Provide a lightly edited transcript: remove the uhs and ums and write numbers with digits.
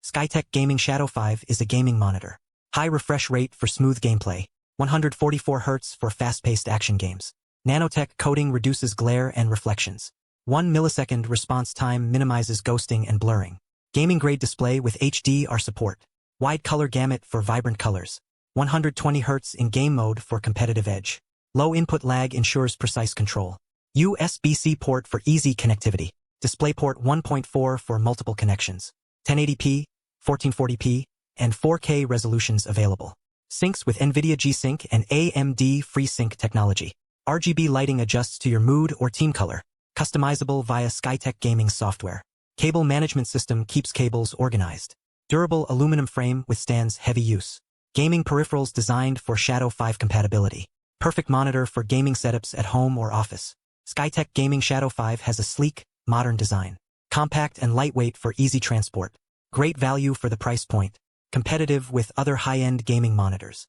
Skytech Gaming Shadow 5 is a gaming monitor. High refresh rate for smooth gameplay, 144 Hz for fast-paced action games. Nanotech coating reduces glare and reflections. 1 millisecond response time minimizes ghosting and blurring. Gaming-grade display with HDR support. Wide color gamut for vibrant colors. 120 Hz in game mode for competitive edge. Low input lag ensures precise control. USB-C port for easy connectivity. DisplayPort 1.4 for multiple connections. 1080p, 1440p, and 4K resolutions available. Syncs with NVIDIA G-Sync and AMD FreeSync technology. RGB lighting adjusts to your mood or team color. Customizable via Skytech Gaming software. Cable management system keeps cables organized. Durable aluminum frame withstands heavy use. Gaming peripherals designed for Shadow 5 compatibility. Perfect monitor for gaming setups at home or office. Skytech Gaming Shadow 5 has a sleek, modern design. Compact and lightweight for easy transport. Great value for the price point. Competitive with other high-end gaming monitors.